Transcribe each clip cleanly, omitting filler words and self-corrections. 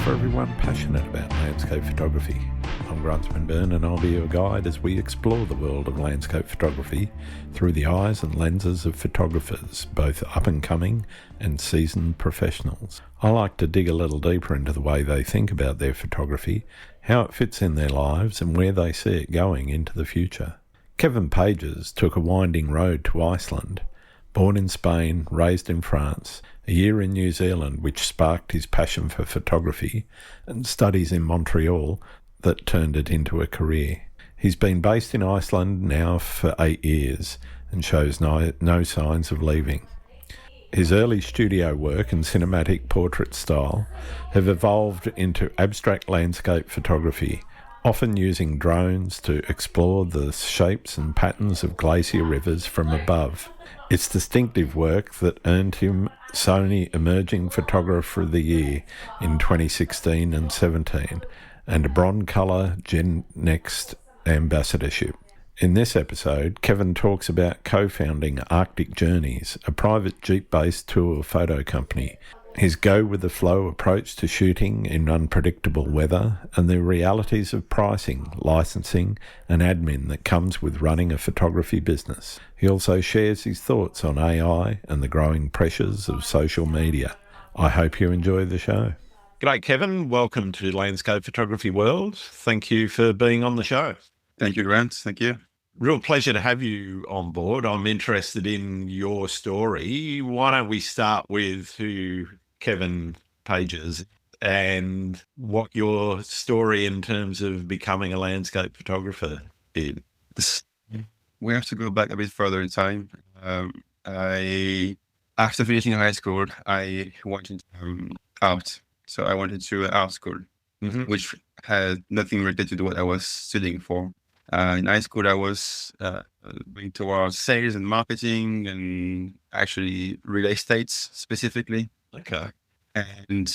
for everyone passionate about landscape photography. I'm Grant Swinburne and I'll be your guide as we explore the world of landscape photography through the eyes and lenses of photographers, both up-and-coming and seasoned professionals. I like to dig a little deeper into the way they think about their photography, how it fits in their lives and where they see it going into the future. Kévin Pagès took a winding road to Iceland. Born in Spain, raised in France, a year in New Zealand which sparked his passion for photography, and studies in Montreal that turned it into a career. He's been based in Iceland now for 8 years and shows no signs of leaving. His early studio work and cinematic portrait style have evolved into abstract landscape photography, often using drones to explore the shapes and patterns of glacier rivers from above. It's distinctive work that earned him Sony Emerging Photographer of the Year in 2016 and 17 and a Broncolor GenNext ambassadorship. In this episode, Kévin talks about co-founding Arctic Journeys, a private Jeep-based tour photo company, his go-with-the-flow approach to shooting in unpredictable weather, and the realities of pricing, licensing, and admin that comes with running a photography business. He also shares his thoughts on AI and the growing pressures of social media. I hope you enjoy the show. G'day, Kévin. Welcome to Landscape Photography World. Thank you for being on the show. Thank you, Grant. Thank you. Real pleasure to have you on board. I'm interested in your story. Why don't we start with who Kévin Pagès and what your story in terms of becoming a landscape photographer is? We have to go back a bit further in time. After finishing high school, I wanted art. So I went to art school, which had nothing related to what I was studying for. In high school, I was going towards sales and marketing and actually real estate specifically. Okay. And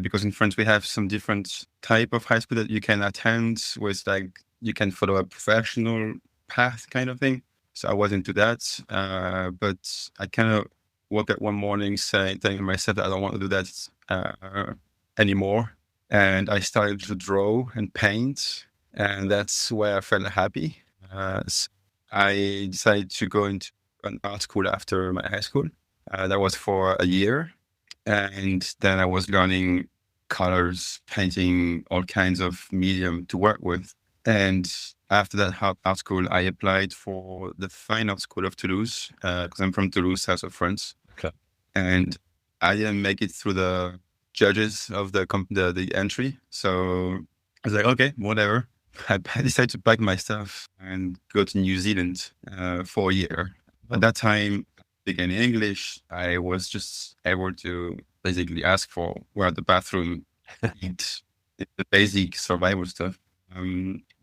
because in France, we have some different type of high school that you can attend with, like, you can follow a professional path kind of thing. So I was into that. But I kind of woke up one morning telling myself that I don't want to do that anymore. And I started to draw and paint. And that's where I felt happy. So I decided to go into an art school after my high school. That was for a year. And then I was learning colors, painting, all kinds of medium to work with. And after that art school, I applied for the Fine Art School of Toulouse, because I'm from Toulouse, south of France. Okay. And I didn't make it through the judges of the entry. So I was like, okay, whatever. I decided to pack my stuff and go to New Zealand for a year. At that time, speaking English, I was just able to basically ask for where the bathroom, eat the basic survival stuff.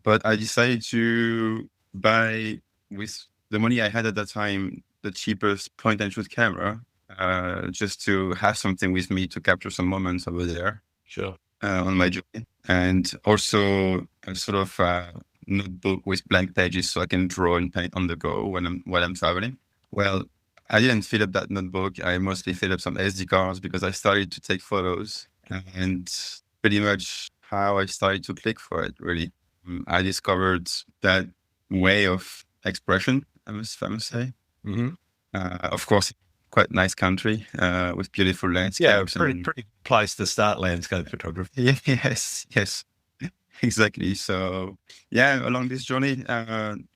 But I decided to buy, with the money I had at that time, the cheapest point and shoot camera, just to have something with me to capture some moments over there. Sure. On my journey. And also a sort of notebook with blank pages so I can draw and paint on the go while I'm traveling. Well, I didn't fill up that notebook. I mostly filled up some SD cards because I started to take photos, and pretty much how I started to click for it, really. I discovered that way of expression, I must say. Mm-hmm. Of course, quite nice country with beautiful landscapes. Yeah, pretty place to start landscape photography. Yes, exactly. So yeah, along this journey,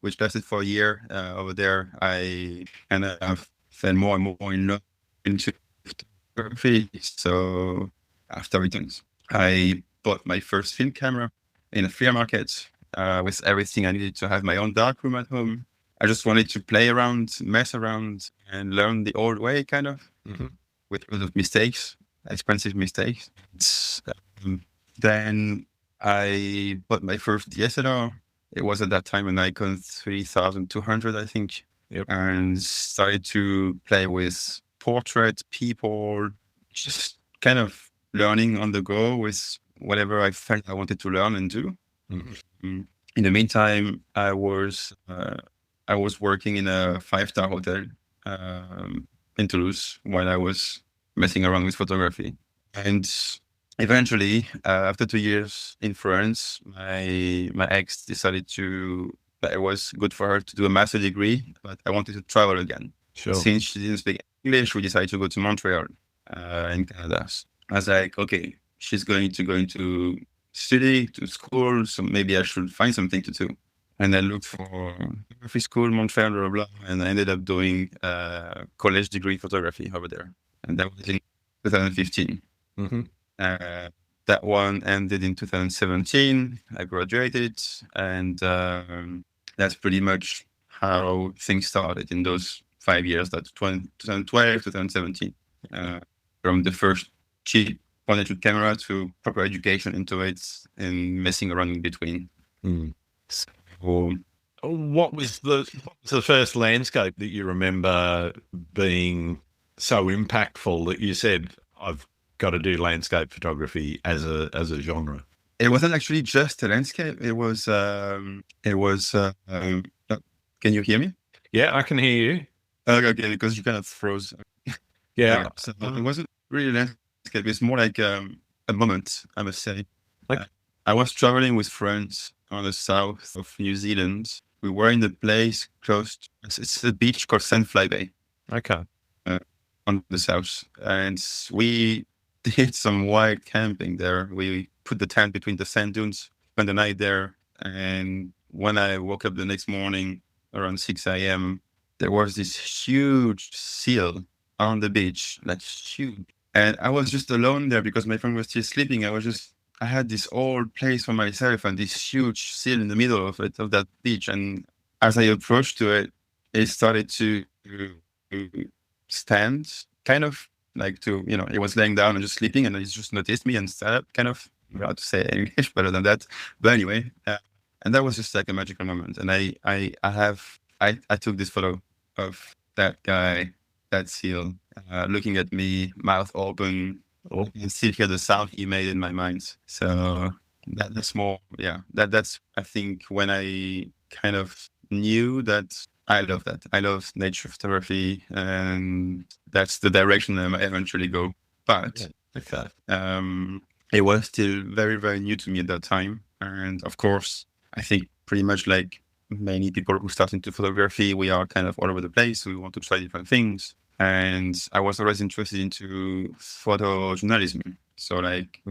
which lasted for a year over there, I kind of fell more and more in love into photography. So after returns, I bought my first film camera in a flea market with everything I needed to have my own darkroom at home. I just wanted to play around, mess around, and learn the old way, kind of, with a lot of mistakes, expensive mistakes. Then I bought my first DSLR. It was at that time a Nikon 3200, I think. Yep. And started to play with portrait, people, just kind of learning on the go with whatever I felt I wanted to learn and do. In the meantime, I was working in a 5-star hotel in Toulouse while I was messing around with photography. And eventually, after 2 years in France, my ex decided that it was good for her to do a master degree, but I wanted to travel again. Sure. Since she didn't speak English, we decided to go to Montreal in Canada. So I was like, okay, she's going to go into study, to school, so maybe I should find something to do. And I looked for photography school, Montreal, blah, blah, blah, and I ended up doing college degree photography over there. And that was in 2015. Mm-hmm. That one ended in 2017. I graduated, and that's pretty much how things started in those 5 years, that's 2012, 2017. From the first cheap point-and-shoot camera to proper education into it and messing around in between. Mm. So, What was the first landscape that you remember being so impactful that you said, I've got to do landscape photography as a genre? it wasn't actually just a landscape. It was, can you hear me? Yeah, I can hear you. Okay, because you kind of froze. Yeah. So it wasn't really landscape. It's more like a moment, I must say. Like- I was traveling with friends on the south of New Zealand. We were in the place close to, it's a beach called Sandfly Bay Okay. on the south. And we did some wild camping there. We put the tent between the sand dunes, spent the night there. And when I woke up the next morning around 6 a.m., there was this huge seal on the beach, like huge. And I was just alone there because my friend was still sleeping. I had this old place for myself and this huge seal in the middle of that beach. And as I approached to it, it started to stand, kind of like it was laying down and just sleeping, and it just noticed me and sat up, kind of, how to say English better than that. But anyway, and that was just like a magical moment. And I took this photo of that guy, that seal, looking at me, mouth open. You can still hear the sound he made in my mind. So that's more, that's, I think, when I kind of knew that I love that. I love nature photography, and that's the direction I might eventually go. But it was still very, very new to me at that time. And of course, I think pretty much like many people who start into photography, we are kind of all over the place. We want to try different things. And I was always interested into photojournalism. So like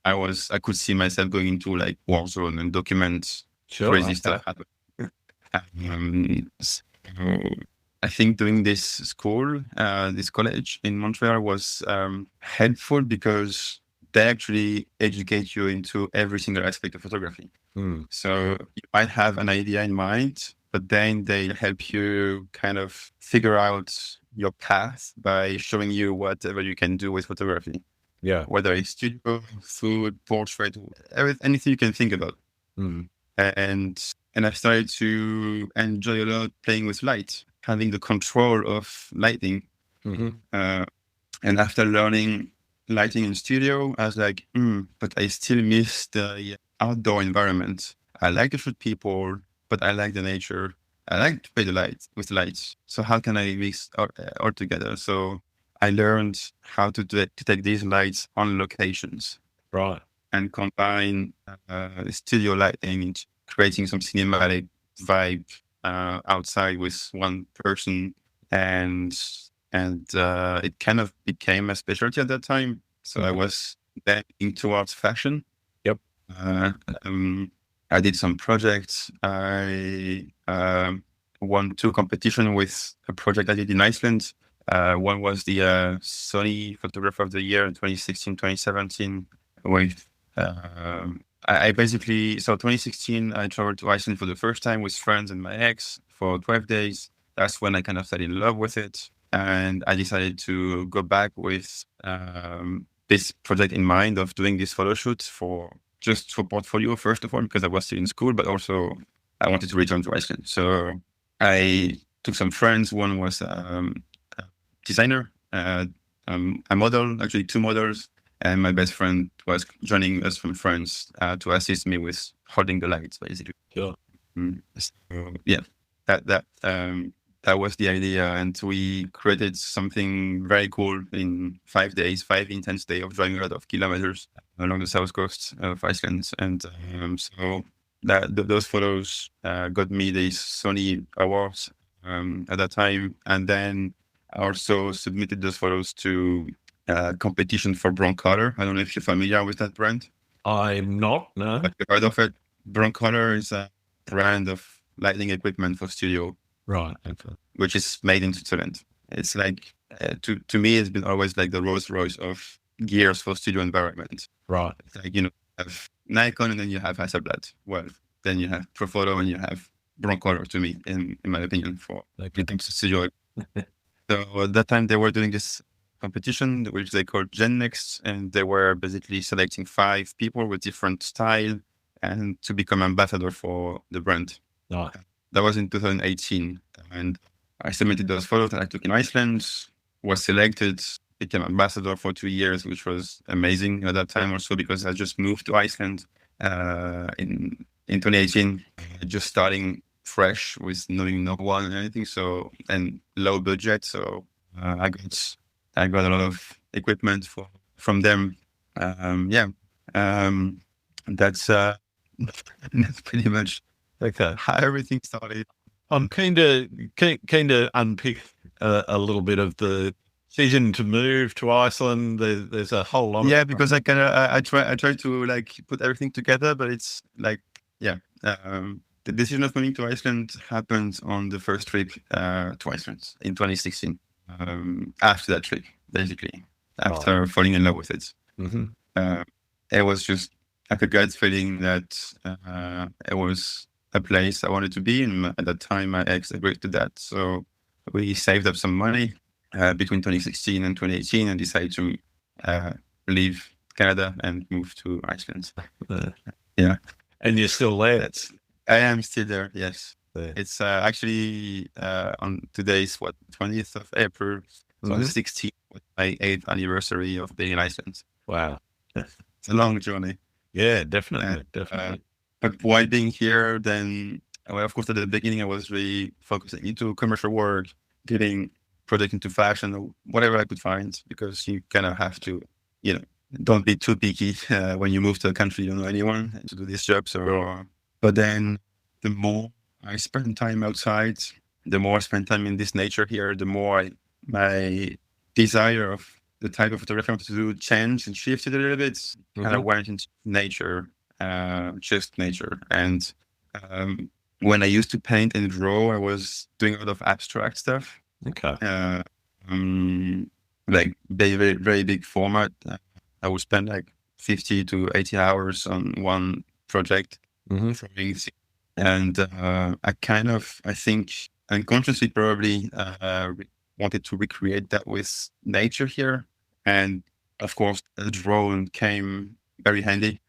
I could see myself going into like war zone and document crazy stuff happen. So I think doing this school, this college in Montreal was helpful because they actually educate you into every single aspect of photography. So you might have an idea in mind, but then they help you kind of figure out your path by showing you whatever you can do with photography. Yeah. Whether it's studio, food, portrait, anything you can think about. And I started to enjoy a lot playing with light, having the control of lighting. And after learning lighting in studio, I was like, but I still miss the outdoor environment. I like to shoot people, but I like the nature. I like to play with the lights. So how can I mix all together? So I learned how to take these lights on locations. Right. And combine studio lighting into creating some cinematic vibe outside with one person. And it kind of became a specialty at that time. So I was bending towards fashion. Yep. I did some projects. I won 2 competitions with a project I did in Iceland. One was the Sony Photographer of the Year in 2016, 2017. With I basically, so 2016, I traveled to Iceland for the first time with friends and my ex for 12 days. That's when I kind of fell in love with it. And I decided to go back with this project in mind of doing this photo shoot for portfolio, first of all, because I was still in school, but also I wanted to return to Iceland. So I took some friends. One was a designer, a model, actually 2 models. And my best friend was joining us from France to assist me with holding the lights, basically. Sure. So, yeah, that that was the idea. And we created something very cool in 5 days, 5 intense days of driving a lot of kilometers along the south coast of Iceland. And so those photos got me the Sony awards at that time. And then I also submitted those photos to competition for Broncolor. I don't know if you're familiar with that brand. I'm not, no. But you've heard of it. Broncolor is a brand of lighting equipment for studio, Right. Okay. which is made in Switzerland. It's like, to me, it's been always like the Rolls Royce of gears for studio environment. Right. It's like, you have Nikon and then you have Hasselblad. Well, then you have Profoto and you have Broncolor, to me, in my opinion, for when it comes to studio. So at that time, they were doing this competition, which they called GenNext, and they were basically selecting 5 people with different style and to become ambassador for the brand. Right. That was in 2018, and I submitted those photos that I took in Iceland, was selected, became ambassador for 2 years, which was amazing at that time also because I just moved to Iceland in 2018, just starting fresh with knowing no one and anything, so, and low budget. So I got a lot of equipment from them. That's that's pretty much how everything started. I'm keen to unpick a little bit of the decision to move to Iceland. There's a whole lot. Yeah, because I try to like put everything together, but it's like the decision of moving to Iceland happened on the first trip to Iceland in 2016. After that trip, basically, after falling in love with it, it was just like a gut feeling that it was a place I wanted to be. And at that time, my ex agreed to that. So we saved up some money between 2016 and 2018 and decided to leave Canada and move to Iceland. Yeah. And you're still there? I am still there, yes. There. It's actually on today's 20th of April, so on the 16th, my 8th anniversary of being in Iceland. Wow. It's a long journey. Yeah, definitely. But while being here, then, well, of course, at the beginning, I was really focusing into commercial work, getting product into fashion, or whatever I could find, because you kind of have to, don't be too picky when you move to a country you don't know anyone to do this job. So, but then the more I spend time outside, the more I spend time in this nature here, the more my desire of the type of photography I want to do changed and shifted a little bit. Kind of went into nature, just nature. And when I used to paint and draw, I was doing a lot of abstract stuff. Okay. Like very, very big format. I would spend like 50 to 80 hours on one project. And I think unconsciously probably wanted to recreate that with nature here. And of course, the drone came very handy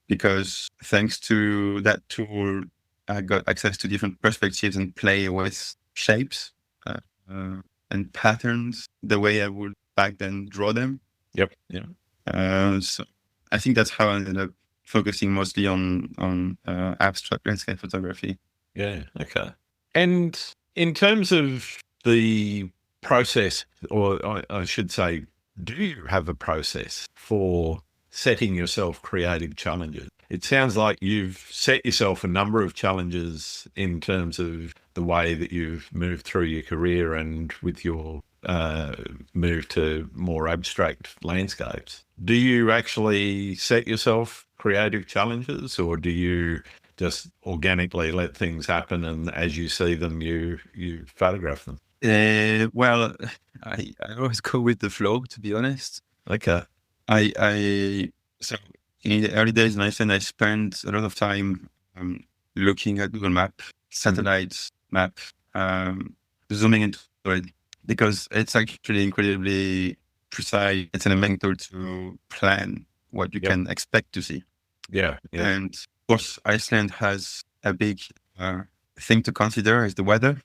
because thanks to that tool, I got access to different perspectives and play with shapes and patterns the way I would back then draw them. Yep. So I think that's how I ended up focusing mostly on abstract landscape photography. Yeah. Okay. And in terms of the process, or I should say, do you have a process for setting yourself creative challenges? It sounds like you've set yourself a number of challenges in terms of the way that you've moved through your career and with your move to more abstract landscapes. Do you actually set yourself creative challenges, or do you just organically let things happen and as you see them, you photograph them? Well, I always go with the flow, to be honest. Okay. So in the early days in Iceland, I spent a lot of time looking at Google Map, satellite map, zooming into it, because it's actually incredibly precise. It's an amazing tool to plan what you can expect to see. Yeah. And of course, Iceland has a big thing to consider is the weather.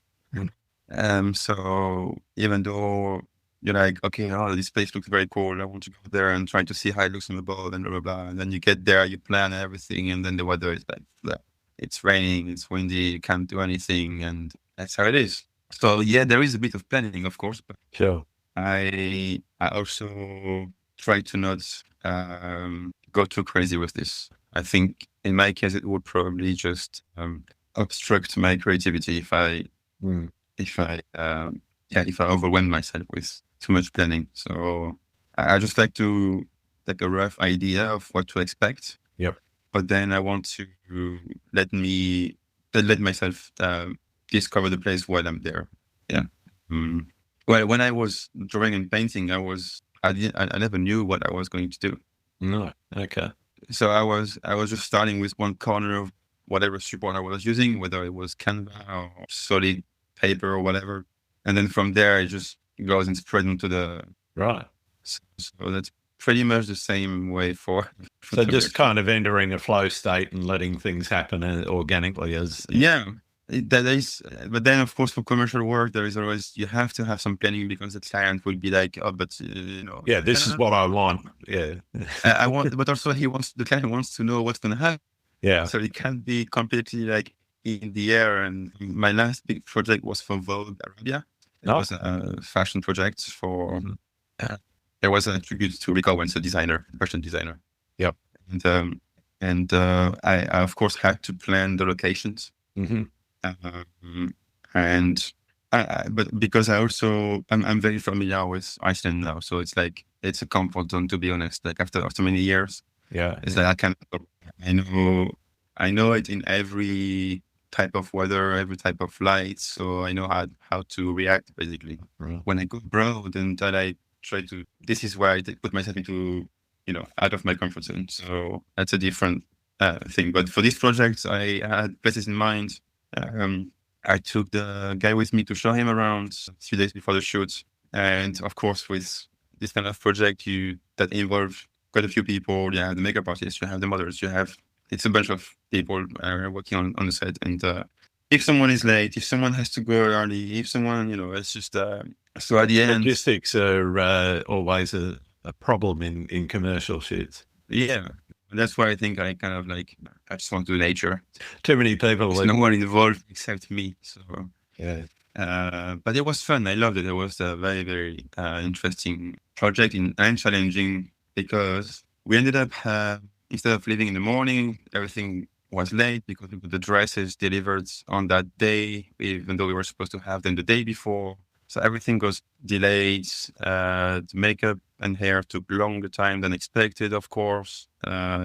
So even though you're like, okay, this place looks very cool, I want to go there and try to see how it looks on the boat and blah, blah, blah. And then you get there, you plan everything, and then the weather is like, it's raining, it's windy, you can't do anything. And that's how it is. So yeah, there is a bit of planning, of course, but Sure. I also try to not go too crazy with this. I think in my case, it would probably just obstruct my creativity Mm. if I if I overwhelm myself with too much planning. So I just like to like a rough idea of what to expect, Yep. but then I want to let me let myself discover the place while I'm there. Yeah. Mm. Well, when I was drawing and painting, I never knew what I was going to do. No. Okay. So I was just starting with one corner of whatever support I was using, whether it was Canva or solid paper or whatever, and then from there it just goes and spreads into the. Right. So that's pretty much the same way for. So just kind of entering a flow state and letting things happen organically as. Yeah. That is, but then of course for commercial work there is always you have to have some planning because the client will be like, oh, but Yeah, this is what I want. Yeah, I want, but also the client wants to know what's going to happen. Yeah, so it can't be completely like in the air. And my last big project was for Vogue Arabia. It was a fashion project for. There was a tribute to Rick Owens, a designer, fashion designer. Yep. And I of course had to plan the locations. Mm-hmm. But because I'm very familiar with Iceland now, so it's like it's a comfort zone, to be honest. Like after many years, yeah, it's like I know it in every type of weather, every type of light, so I know how to react basically. Right. When I go abroad and then I try to, this is where I put myself into out of my comfort zone. So that's a different thing. But for this project, I had places in mind. I took the guy with me to show him around a few days before the shoot. And of course, with this kind of project, that involves quite a few people. You have the makeup artists, you have the models, it's a bunch of people working on the set. And if someone is late, if someone has to go early, if someone, it's just, so at the end. Logistics are always a problem in commercial shoots. Yeah. That's why I think I kind of like, I just want to do nature. Too many people. There's no one involved except me. So, yeah. But it was fun. I loved it. It was a very, very interesting project and challenging because we ended up, instead of leaving in the morning, everything was late because the dresses delivered on that day, even though we were supposed to have them the day before. So everything was delayed. The makeup and hair took longer time than expected, of course.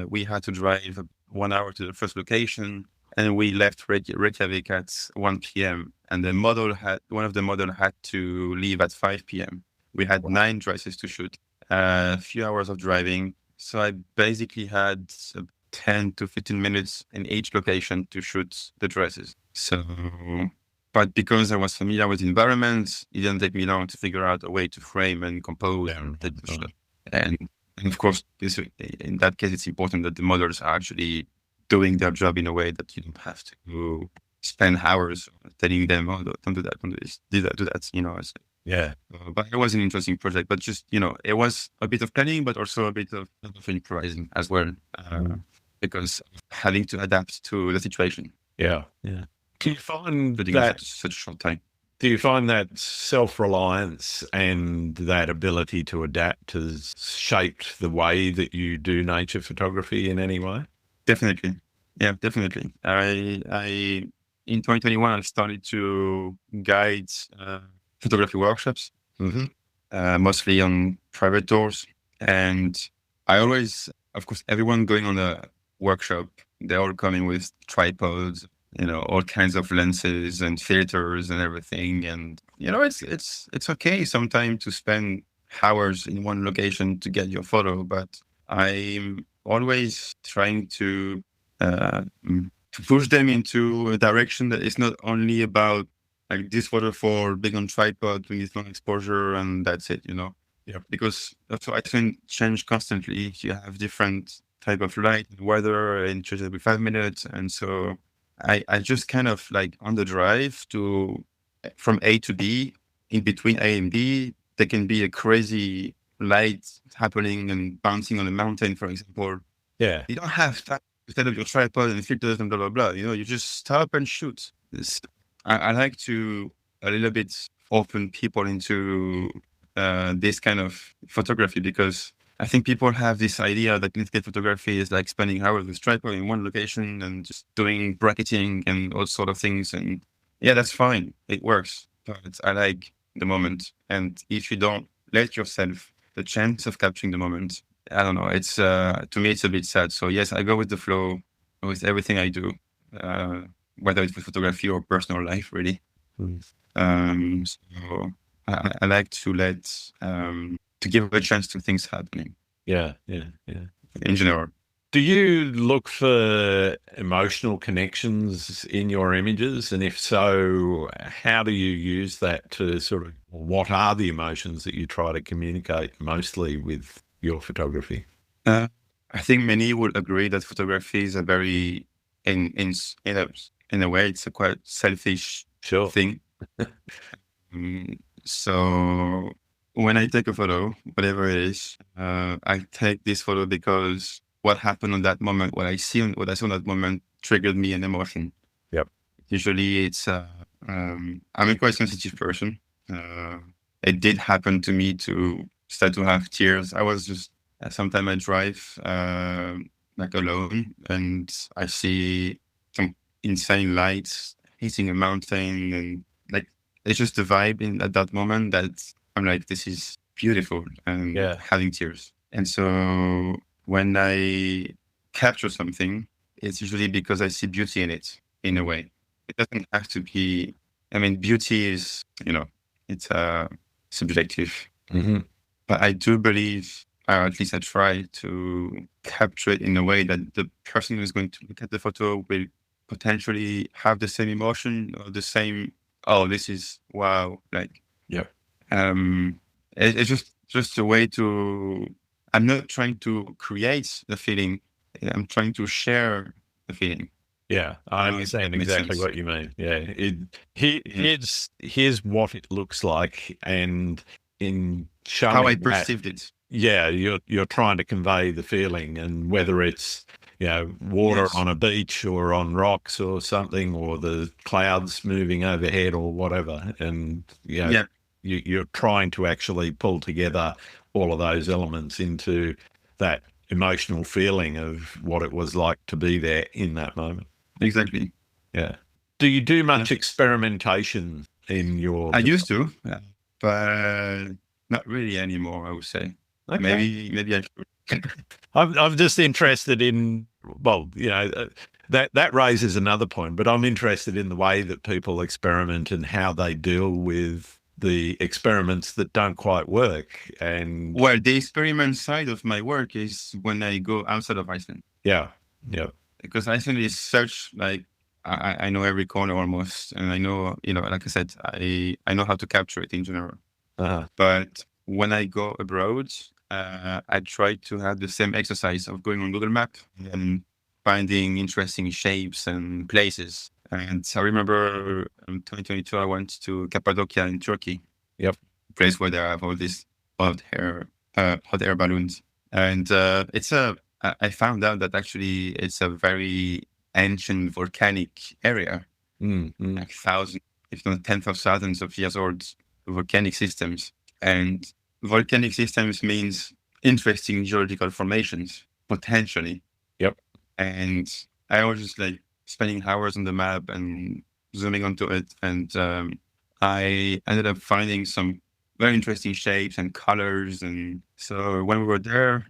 We had to drive 1 hour to the first location, and we left Reykjavik at 1 p.m. And one of the model had to leave at 5 p.m. We had 9 dresses to shoot, a few hours of driving. So I basically had 10 to 15 minutes in each location to shoot the dresses. But because I was familiar with the environment, it didn't take me long to figure out a way to frame and compose and of course, in that case, it's important that the models are actually doing their job in a way that you don't have to spend hours telling them, oh, don't do that, don't do this, do that, Yeah. But it was an interesting project, but just, it was a bit of planning, but also a bit of improvising as well, because having to adapt to the situation. Yeah. Yeah. Do you find that such a short time? Do you find that self-reliance and that ability to adapt has shaped the way that you do nature photography in any way? Definitely. Yeah, definitely. I in 2021, I started to guide photography workshops, mostly on private tours. And I always, of course, everyone going on a workshop, they're all coming with tripods, all kinds of lenses and filters and everything. And, it's okay sometimes to spend hours in one location to get your photo, but I'm always trying to push them into a direction that is not only about like this photo for being on tripod, doing this long exposure, and that's it, Yeah. Because also I can change constantly. You have different type of light, weather, and change every 5 minutes. And so I just kind of like on the drive from A to B, in between A and B, there can be a crazy light happening and bouncing on a mountain, for example. Yeah. You don't have time to set up your tripod and filters and blah, blah, blah. You just stop and shoot. I like to a little bit open people into this kind of photography, because I think people have this idea that landscape photography is like spending hours with tripod in one location and just doing bracketing and all sort of things. And yeah, that's fine. It works. But I like the moment. And if you don't let yourself the chance of capturing the moment, I don't know. It's to me, it's a bit sad. So yes, I go with the flow with everything I do, uh, whether it's with photography or personal life, really. Mm. So I like to to give a chance to things happening Yeah. in general. Do you look for emotional connections in your images? And if so, how do you use that to sort of, what are the emotions that you try to communicate mostly with your photography? I think many would agree that photography is a very, in a way, it's a quite selfish Sure. thing. So when I take a photo, whatever it is, I take this photo because what happened on that moment, what I saw in that moment triggered me an emotion. Yep. Usually it's, I'm a quite sensitive person. It did happen to me to start to have tears. I was just, sometimes I drive like alone and I see some insane lights hitting a mountain, and like, it's just the vibe at that moment that I'm like, this is beautiful, and Yeah. having tears. And so when I capture something, it's usually because I see beauty in it, in a way. It doesn't have to be, I mean, beauty is, it's subjective. Mm-hmm. But I do believe, or at least I try to capture it in a way that the person who's going to look at the photo will potentially have the same emotion or the same, oh, this is wow. Like, Yep. it's just a way to, I'm not trying to create the feeling. I'm trying to share the feeling. Yeah, I understand exactly what you mean. Yeah, here's what it looks like, and in showing How I that, perceived it. yeah, you're trying to convey the feeling, and whether it's water Yes. on a beach or on rocks or something, or the clouds moving overhead or whatever, and Yeah. you're trying to actually pull together all of those elements into that emotional feeling of what it was like to be there in that moment. Exactly. Yeah. Do you do much experimentation in your? I used to, but not really anymore, I would say. Okay. Maybe I should. I'm just interested in, well, that raises another point, but I'm interested in the way that people experiment and how they deal with the experiments that don't quite work. And Well, the experiment side of my work is when I go outside of Iceland, yeah, because Iceland is such, like, I know every corner almost, and I know, like I said, I know how to capture it in general. uh-huh. But when I go abroad, I try to have the same exercise of going on Google Map and finding interesting shapes and places. And I remember in 2022, I went to Cappadocia in Turkey. Yep. A place where they have all these hot air balloons. And I found out that actually it's a very ancient volcanic area, like thousands, if not tens of thousands of years old volcanic systems. And volcanic systems means interesting geological formations, potentially. Yep. And I was just like spending hours on the map and zooming onto it. And I ended up finding some very interesting shapes and colors. And so when we were there,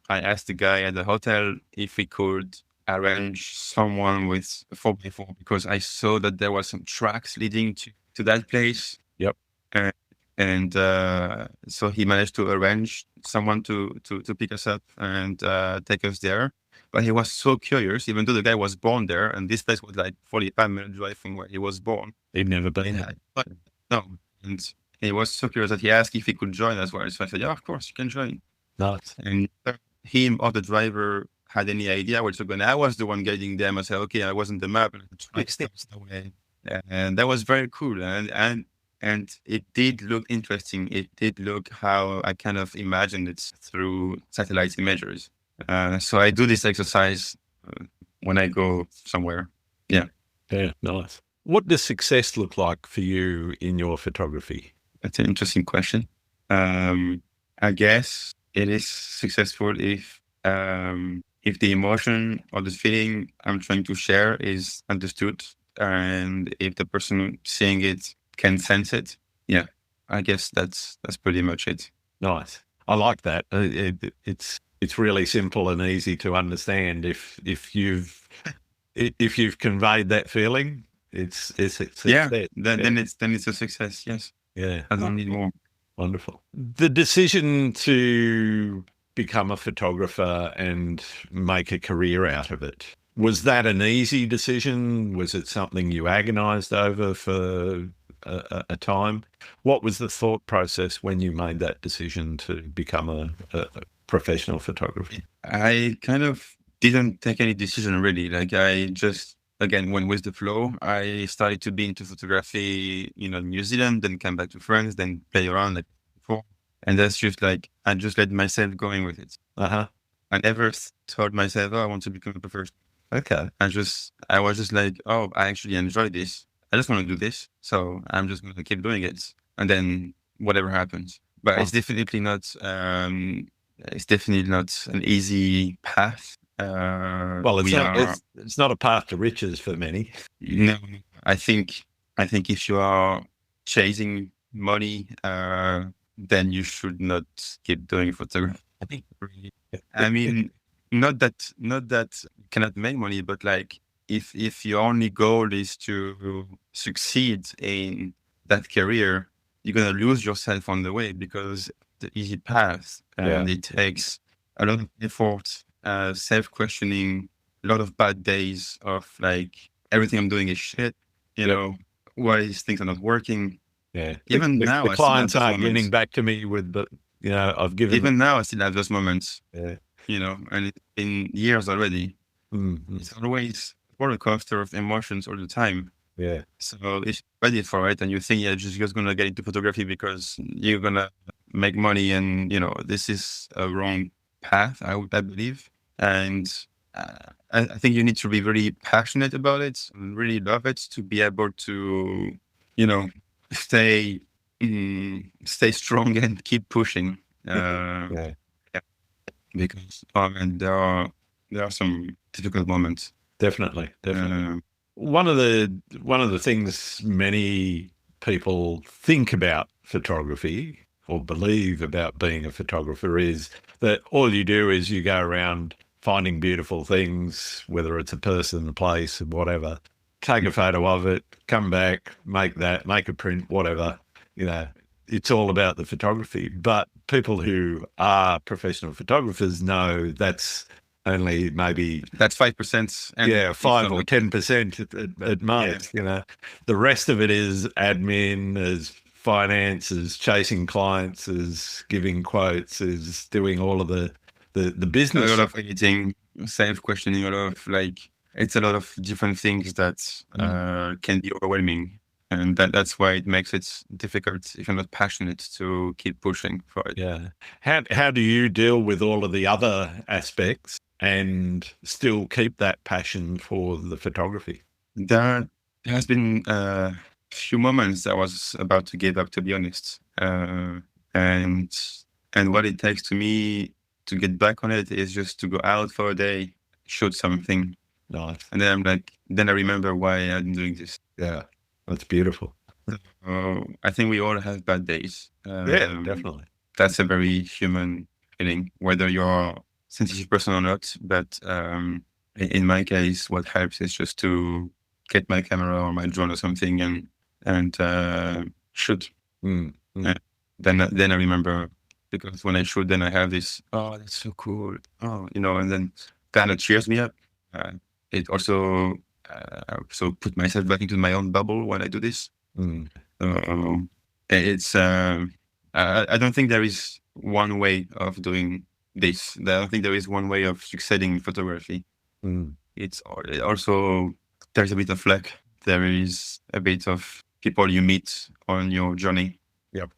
I asked the guy at the hotel if we could arrange someone with a 4x4, because I saw that there was some tracks leading to that place. Yep. And so he managed to arrange someone to pick us up and take us there. But he was so curious, even though the guy was born there, and this place was like 45-minute drive from where he was born. He'd never been there. No. And he was so curious that he asked if he could join as well. So I said, yeah, of course, you can join. Nice. And him or the driver had any idea where to go. And I was the one guiding them. I said, okay, I wasn't the map. And that was very cool. And it did look interesting. It did look how I kind of imagined it through satellite images. So I do this exercise when I go somewhere. Yeah. Yeah, nice. What does success look like for you in your photography? That's an interesting question. I guess it is successful if the emotion or the feeling I'm trying to share is understood, and if the person seeing it can sense it. Yeah, I guess that's pretty much it. Nice. I like that. It's really simple and easy to understand. If you've conveyed that feeling, it's Yeah, there. then it's a success. Yes, Yeah. I don't need more. Wonderful. The decision to become a photographer and make a career out of it, was that an easy decision? Was it something you agonized over for a time? What was the thought process when you made that decision to become a professional photographer? I kind of didn't take any decision really. Like I just again went with the flow. I started to be into photography, in New Zealand, then came back to France, then play around like before. And that's just like I just let myself going with it. Uh-huh. I never told myself, oh, I want to become a professional. Okay. I was just like, oh, I actually enjoy this. I just want to do this. So I'm just going to keep doing it. And then whatever happens. But it's definitely not, an easy path. Well, it's not a path to riches for many. No, I think if you are chasing money, then you should not keep doing photography. I mean, not that you cannot make money, but like if your only goal is to succeed in that career, you're gonna lose yourself on the way because the easy path and it takes a lot of effort, self-questioning, a lot of bad days of like everything I'm doing is shit. Why these things are not working. Yeah. Even now, the clients aren't getting back to me with the, I've given even now I still have those moments. Yeah. And it's been years already. Mm-hmm. It's always a roller coaster of emotions all the time. Yeah. So if you're ready for it and you think you're just gonna get into photography because you're gonna make money and this is a wrong path, I believe. And I think you need to be really passionate about it and really love it to be able to, stay strong and keep pushing. Yeah. Because there are some difficult moments. Definitely. One of the things many people think about photography or believe about being a photographer is that all you do is you go around finding beautiful things, whether it's a person, a place, whatever, take a photo of it, come back, make a print, whatever, it's all about the photography. But people who are professional photographers know that's only maybe that's 5%. 5 or 10% at most. Yeah. The rest of it is admin, is finance, is chasing clients, is giving quotes, is doing all of the business. A lot of editing, self-questioning, a lot of it's a lot of different things that can be overwhelming. And that's why it makes it difficult if you're not passionate to keep pushing for it. Yeah. How do you deal with all of the other aspects and still keep that passion for the photography? There has been a few moments I was about to give up, to be honest. And what it takes to me to get back on it is just to go out for a day, shoot something. Nice. And then I remember why I'm doing this. Yeah. That's beautiful. I think we all have bad days. Yeah, definitely. That's a very human feeling, whether you're a sensitive person or not. But in my case, what helps is just to get my camera or my drone or something and shoot. Mm-hmm. Then I remember, because when I shoot, then I have this, oh, that's so cool. Oh, and then kind of cheers me up. It also put myself back into my own bubble when I do this. It's I don't think there is one way of doing this. I don't think there is one way of succeeding in photography. It's also, there's a bit of luck. There is a bit of people you meet on your journey. Yep.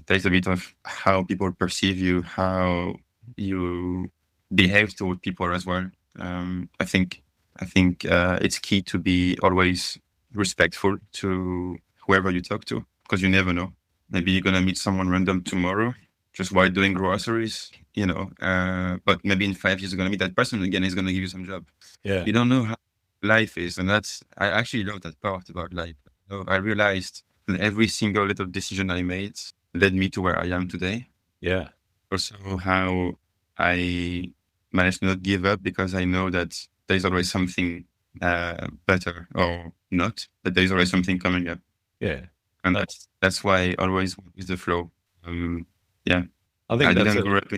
There's a bit of how people perceive you, how you behave toward people as well. I think I think it's key to be always respectful to whoever you talk to, because you never know. Maybe you're going to meet someone random tomorrow just while doing groceries, but maybe in 5 years, you're going to meet that person again. He's going to give you some job. Yeah. You don't know how life is. And I actually love that part about life. So I realized that every single little decision I made led me to where I am today. Yeah. Also, how I managed to not give up, because I know that there's always something better, or not, but there's always something coming up. Yeah. And that's why I always with the flow. Yeah. I think I that's didn't grow up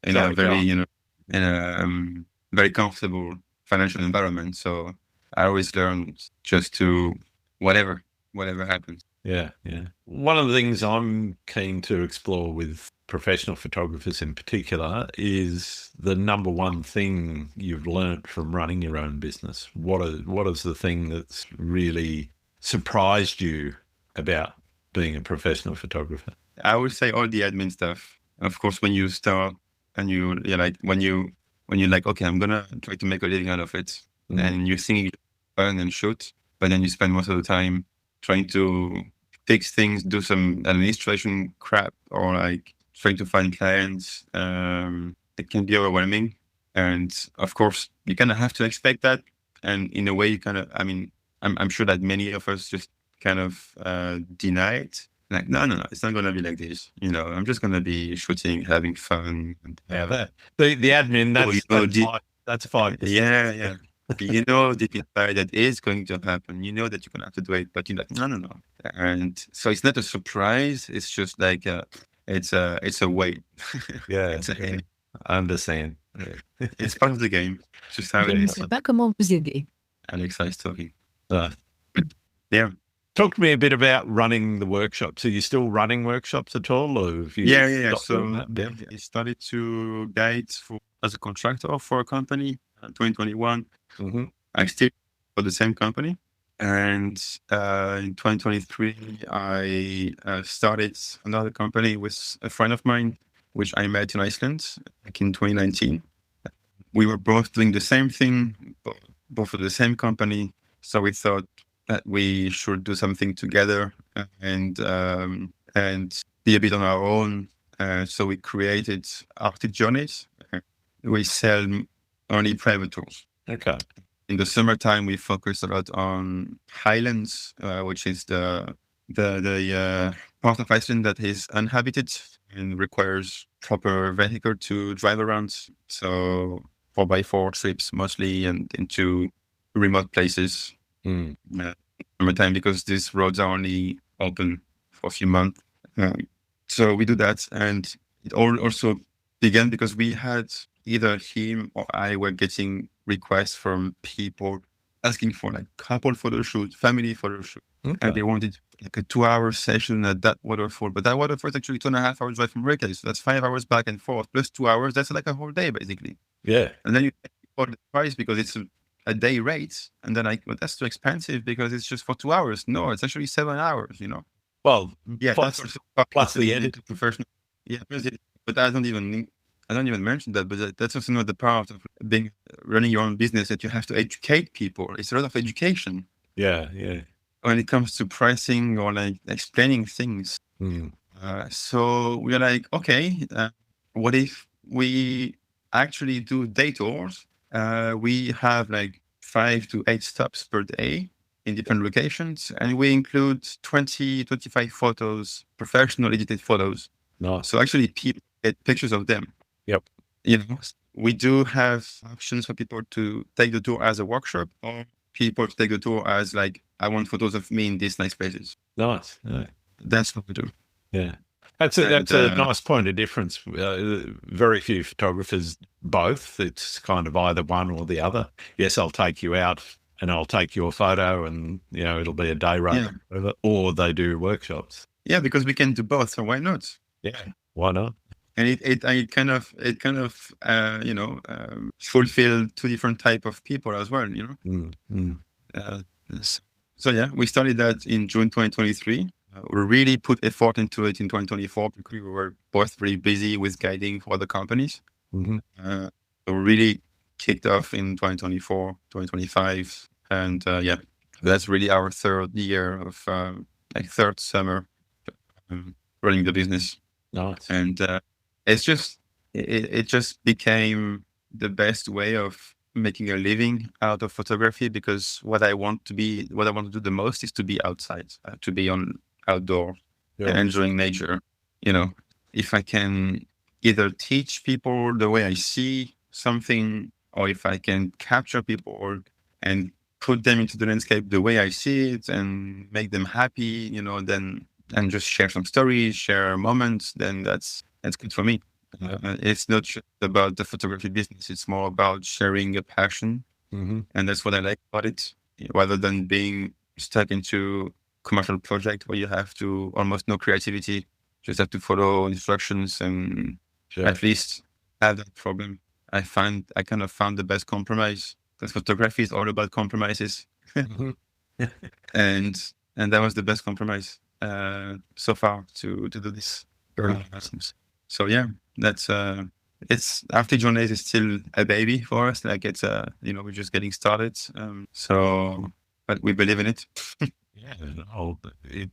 in a very, in a very comfortable financial environment. So I always learned just to whatever happens. Yeah, yeah. One of the things I'm keen to explore with professional photographers in particular is the number one thing you've learnt from running your own business. What is the thing that's really surprised you about being a professional photographer? I would say all the admin stuff. Of course, when you start and you're like, when you're like, okay, I'm gonna try to make a living out of it, and you think you earn and shoot, but then you spend most of the time trying to fix things, do some administration crap, or like trying to find clients. It can be overwhelming, and of course, you kind of have to expect that. And in a way, you kind of, I mean, I'm sure that many of us just kind of deny it. Like, no, it's not going to be like this. I'm just going to be shooting, having fun. And, the admin, that's 5%. Yeah. Deep inside that is going to happen. You know that you're going to have to do it, but you're like, no. And so it's not a surprise. It's just like, it's a weight. Yeah. I understand. It's part of the game. It's just how it is. Je ne sais pas comment vous aider. Alexa is talking. Yeah. Talk to me a bit about running the workshops. Are you still running workshops at all? Or have you So I started to guide as a contractor for a company in 2021. Mm-hmm. I still for the same company. And in 2023, I started another company with a friend of mine, which I met in Iceland back in 2019. We were both doing the same thing, both for the same company. So we thought that we should do something together and be a bit on our own. So we created Arctic Journeys. We sell only private tours. Okay. In the summertime, we focus a lot on Highlands, which is the part of Iceland that is uninhabited and requires proper vehicle to drive around. So 4x4 trips mostly, and into remote places. Summertime, because these roads are only open for a few months. So we do that, and it all also began because we had either him or I were getting requests from people asking for like couple photo shoot, family photo shoot. Okay. And they wanted like a 2-hour session at that waterfall. But that waterfall is actually 2.5 hours drive from Reykjavik. So that's 5 hours back and forth plus 2 hours. That's like a whole day basically. Yeah. And then you pay for the price because it's a day rate. And then but that's too expensive because it's just for 2 hours. No, it's actually 7 hours, Well, yeah, plus the edit. Professional. Yeah, but I don't even mention that, but that's also not the part of running your own business, that you have to educate people. It's a lot of education. Yeah. When it comes to pricing or like explaining things. So we're like, okay, what if we actually do day tours? We have like 5 to 8 stops per day in different locations, and we include 25 photos, professional edited photos. Nice. So actually people get pictures of them. Yep. We do have options for people to take the tour as a workshop, or people to take the tour as like, I want photos of me in these nice places. Nice. Yeah. That's what we do. Yeah. That's a nice point of difference. Very few photographers both. It's kind of either one or the other. Yes, I'll take you out and I'll take your photo, and it'll be a day rate. Yeah. Or they do workshops. Yeah, because we can do both, so why not? Yeah, why not? And it kind of fulfill 2 different type of people as well. So yeah, we started that in June 2023. We really put effort into it in 2024 because we were both very busy with guiding for other companies. Mm-hmm. So we really kicked off in 2024, 2025. And that's really our third year of third summer running the business. Nice. And it's just, it just became the best way of making a living out of photography, because what I want to do the most is to be outside, to be on outdoor and enjoying nature. If I can either teach people the way I see something, or if I can capture people and put them into the landscape the way I see it and make them happy, then, and just share some stories, share moments, then that's good for me. It's not just about the photography business. It's more about sharing a passion. And that's what I like about it, rather than being stuck into commercial project where you have to almost no creativity, just have to follow instructions and at least have that problem. I kind of found the best compromise, because photography is all about compromises. And that was the best compromise so far to do this. So yeah, that's it's Arctic Journeys is still a baby for us. Like it's we're just getting started. But we believe in it. Yeah,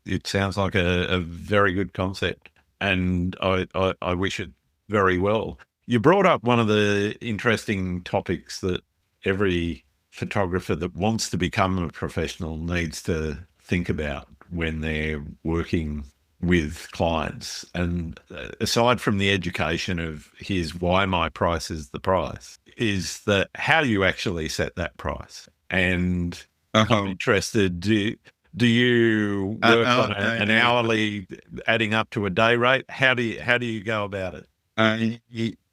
it sounds like a very good concept, and I wish it very well. You brought up one of the interesting topics that every photographer that wants to become a professional needs to think about when they're working with clients. And aside from the education of here's why my price is the price, is that how do you actually set that price? And I'm interested, do you work on an hourly adding up to a day rate? How do you go about it? I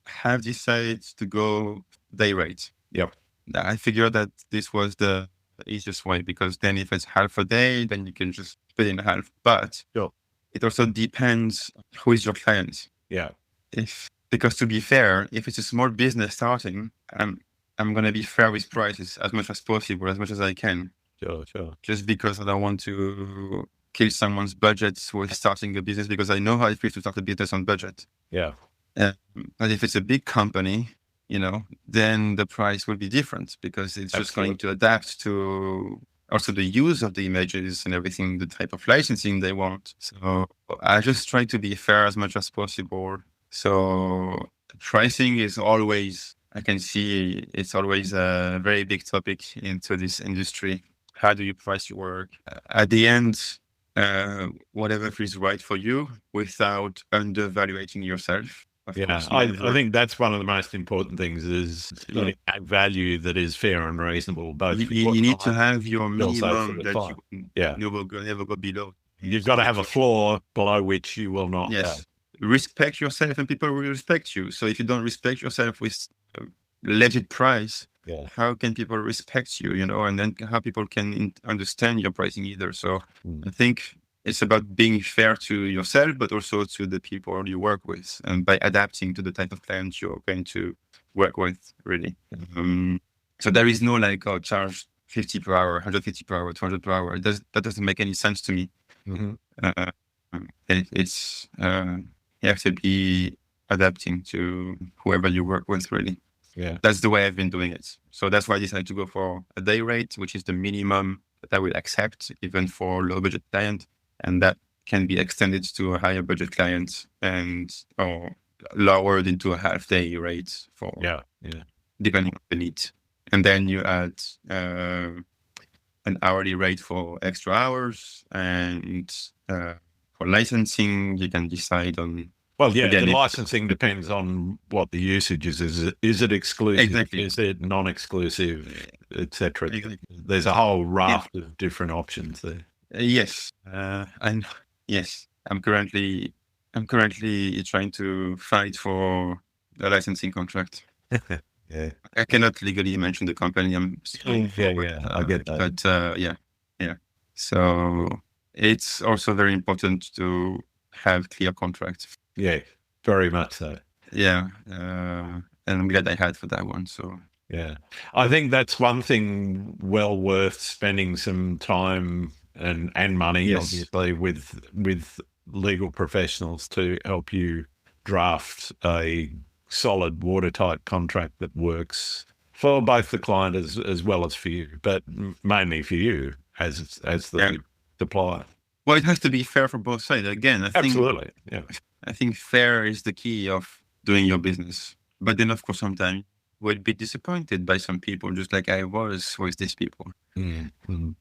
have decided to go day rate. Yep. I figured that this was the easiest way, because then if it's half a day, then you can just split it in half. But it also depends who is your client. Yeah. Because to be fair, if it's a small business starting, I'm going to be fair with prices as much as possible, as much as I can. Sure. Just because I don't want to kill someone's budget with starting a business, because I know how it feels to start a business on budget. Yeah. But if it's a big company, then the price will be different, because it's just going to adapt to also the use of the images and everything, the type of licensing they want. So I just try to be fair as much as possible. So pricing is always, I can see it's always a very big topic into this industry. How do you price your work? At the end, whatever feels right for you without undervaluating yourself. Yeah, I think that's one of the most important things, is getting a value that is fair and reasonable. Both you need to have your minimum that you never go below. You've got to have a floor below which you will not go. Respect yourself and people will respect you. So if you don't respect yourself with a legit price, how can people respect you, and then how people can understand your pricing either. So I think it's about being fair to yourself, but also to the people you work with, and by adapting to the type of clients you're going to work with, really. So there is no charge 50 per hour, 150 per hour, 200 per hour. That doesn't make any sense to me. It's you have to be adapting to whoever you work with, really. Yeah, that's the way I've been doing it. So that's why I decided to go for a day rate, which is the minimum that I will accept, even for low budget client. And that can be extended to a higher budget client or lowered into a half day rate for depending on the need. And then you add an hourly rate for extra hours, and for licensing, you can decide on. Well, the licensing depends on what the usage is. Is it exclusive? Exactly. Is it non-exclusive, etc.? Exactly. There's a whole raft of different options there. Yes, and yes, I'm currently trying to fight for a licensing contract. Yeah, I cannot legally mention the company. I get that. But so it's also very important to have clear contracts. Yeah, very much so. Yeah, and I'm glad I had for that one. So yeah, I think that's one thing well worth spending some time and money, obviously, with legal professionals to help you draft a solid watertight contract that works for both the client as well as for you, but mainly for you as the supplier. Well, it has to be fair for both sides. Again, Absolutely. Yeah. I think fair is the key of doing your business. But then, of course, sometimes we'll be disappointed by some people, just like I was with these people. Mm-hmm.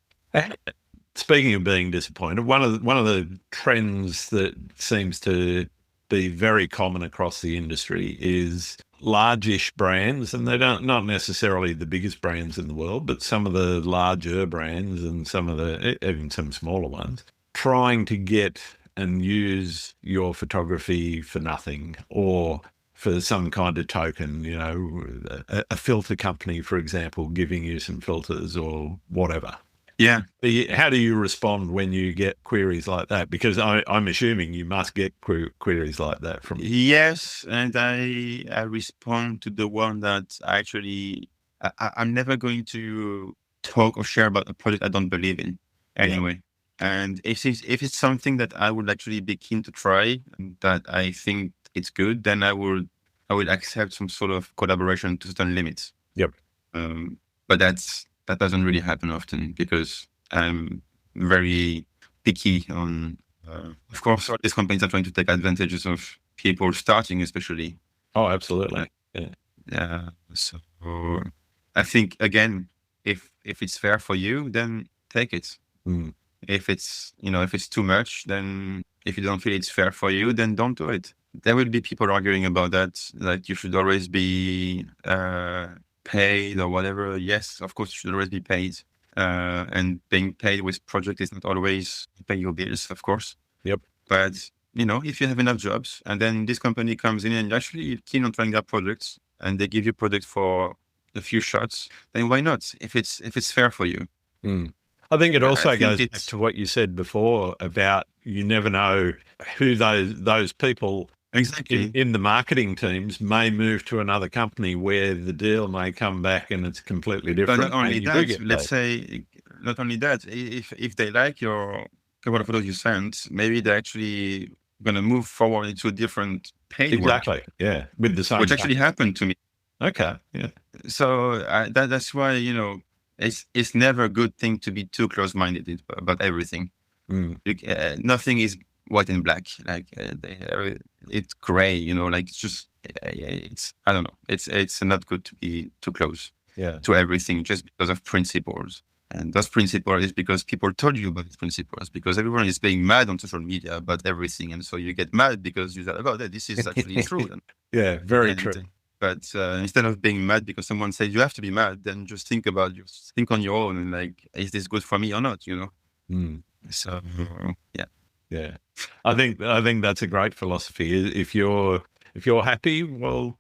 Speaking of being disappointed, one of the trends that seems to be very common across the industry is largish brands, and they not necessarily the biggest brands in the world, but some of the larger brands and even some smaller ones, trying to get and use your photography for nothing or for some kind of token, a filter company, for example, giving you some filters or whatever. Yeah. How do you respond when you get queries like that? Because I'm assuming you must get queries like that from... Yes, and I respond to the one that actually I'm never going to talk or share about a project I don't believe in anyway. Yeah. And if it's something that I would actually be keen to try, that I think it's good, then I would accept some sort of collaboration to certain limits. Yep. But that doesn't really happen often because I'm very picky on, of course, all these companies are trying to take advantages of people starting, especially. Oh, absolutely. So I think, again, if it's fair for you, then take it. Mm. If it's too much, then if you don't feel it's fair for you, then don't do it. There will be people arguing about that you should always be paid or whatever. Yes, of course, you should always be paid. And being paid with project is not always pay your bills, of course. Yep. But, if you have enough jobs and then this company comes in and actually keen on trying their projects and they give you product for a few shots, then why not? If it's fair for you. Mm. I think it also goes back to what you said before about you never know who those people exactly in the marketing teams may move to another company where the deal may come back and it's completely different. But not only that, let's say, not only that, if they like your couple of photos you sent, maybe they're actually going to move forward into a different paid exactly. work. Yeah, with the same. Which actually happened to me. Okay. Yeah. So that's why it's never a good thing to be too close-minded about everything. Mm. Nothing is white and black. Like it's gray. It's just it's I don't know. It's not good to be too close. Yeah. To everything just because of principles. And those principles is because people told you about these principles, because everyone is being mad on social media about everything. And so you get mad because you say, oh, this is actually true. Yeah, very true. But instead of being mad because someone says you have to be mad, then just think on your own and like, is this good for me or not? Mm. So, yeah. Yeah. I think that's a great philosophy. If you're happy, well,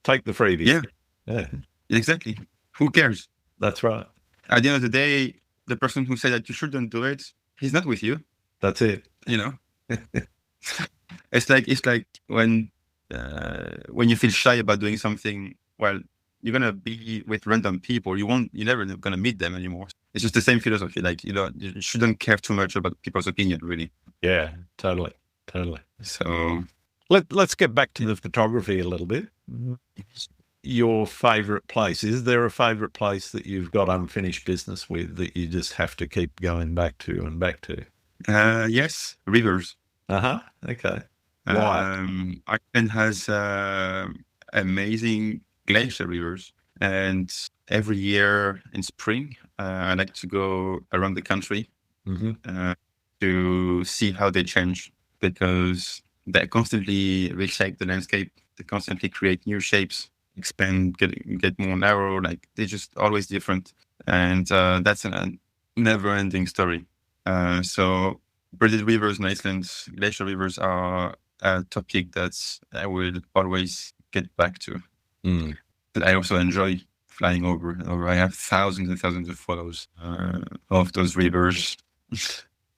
take the freebie. Yeah. Exactly. Who cares? That's right. At the end of the day, the person who said that you shouldn't do it, he's not with you. That's it. It's like when you feel shy about doing something, well, you're gonna be with random people. You're never gonna meet them anymore. It's just the same philosophy. Like you shouldn't care too much about people's opinion, really. Yeah, totally. So let's get back to the photography a little bit. Your favorite place? Is there a favorite place that you've got unfinished business with that you just have to keep going back to and back to? Yes, rivers. Okay. Why? Iceland has amazing glacier rivers, and every year in spring, I like to go around the country to see how they change, because they constantly reshape the landscape. They constantly create new shapes, expand, get more narrow. Like they're just always different, and that's a never-ending story. So braided rivers in Iceland, glacier rivers are a topic that I will always get back to. But I also enjoy flying over. I have thousands and thousands of photos of those rivers,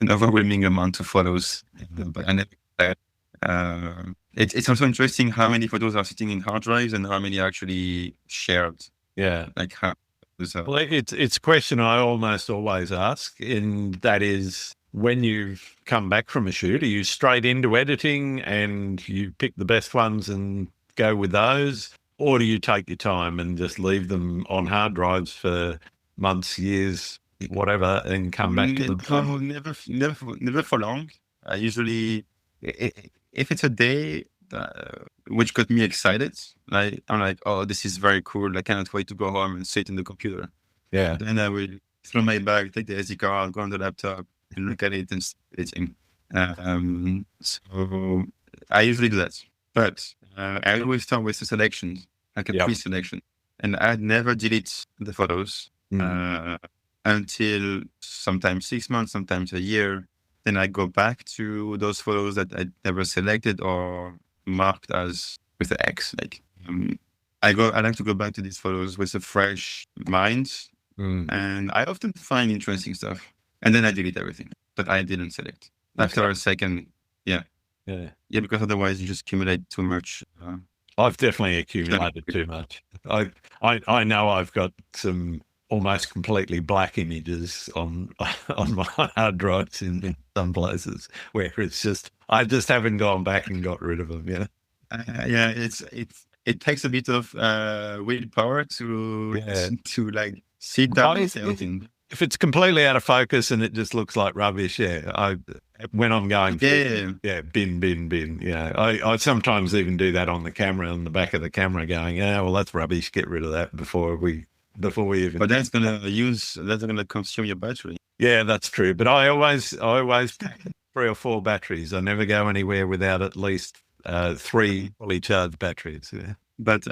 an overwhelming amount of photos. But I never. It's also interesting how many photos are sitting in hard drives and how many are actually shared. Yeah. Like how. Well, it's a question I almost always ask, and that is, when you've come back from a shoot, are you straight into editing and you pick the best ones and go with those? Or do you take your time and just leave them on hard drives for months, years, whatever, and come back to them? No, never for long. I usually, if it's a day which got me excited, like I'm like, oh, this is very cool. I cannot wait to go home and sit in the computer. Yeah. Then I will throw my bag, take the SD card, go on the laptop, and look at it and start editing. So I usually do that, but I always start with a selection, like a pre-selection, and I'd never delete the photos until sometimes 6 months, sometimes a year. Then I go back to those photos that I never selected or marked as with the X. Like I like to go back to these photos with a fresh mind, and I often find interesting stuff. And then I delete everything that I didn't select after a second. Yeah, because otherwise you just accumulate too much. I've definitely accumulated too much. I know I've got some almost completely black images on my hard drives in some places where it's just I just haven't gone back and got rid of them. It takes a bit of willpower to like sit down and say, okay. If it's completely out of focus and it just looks like rubbish, when I'm going, bin. I sometimes even do that on the camera, on the back of the camera, going, well, that's rubbish. Get rid of that before we even. But that's gonna consume your battery. Yeah, that's true. But I always pack 3 or 4 batteries. I never go anywhere without at least 3 fully charged batteries. Yeah. But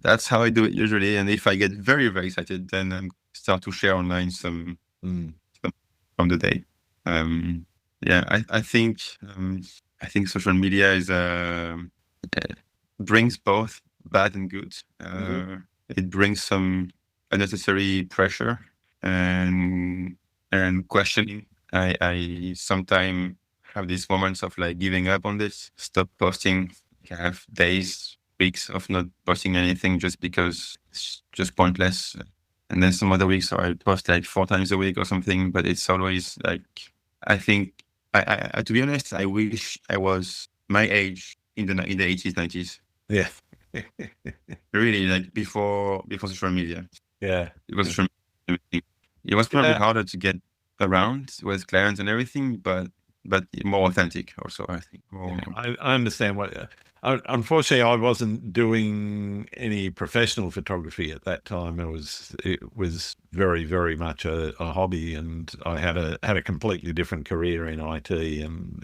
that's how I do it usually. And if I get very, very excited, then I start to share online some from the day. I think social media is brings both bad and good. It brings some unnecessary pressure and questioning. I sometimes have these moments of like giving up on this, stop posting. I have days, weeks of not posting anything just because it's just pointless. And then some other weeks I post like 4 times a week or something, but it's always like, I think, I to be honest, I wish I was my age in the 80s, 90s. Yeah. Really, like before social media. Yeah. It was probably harder to get around with clients and everything, but more authentic also, I think. I understand what. Unfortunately, I wasn't doing any professional photography at that time. It was very, very much a hobby, and I had a completely different career in IT, and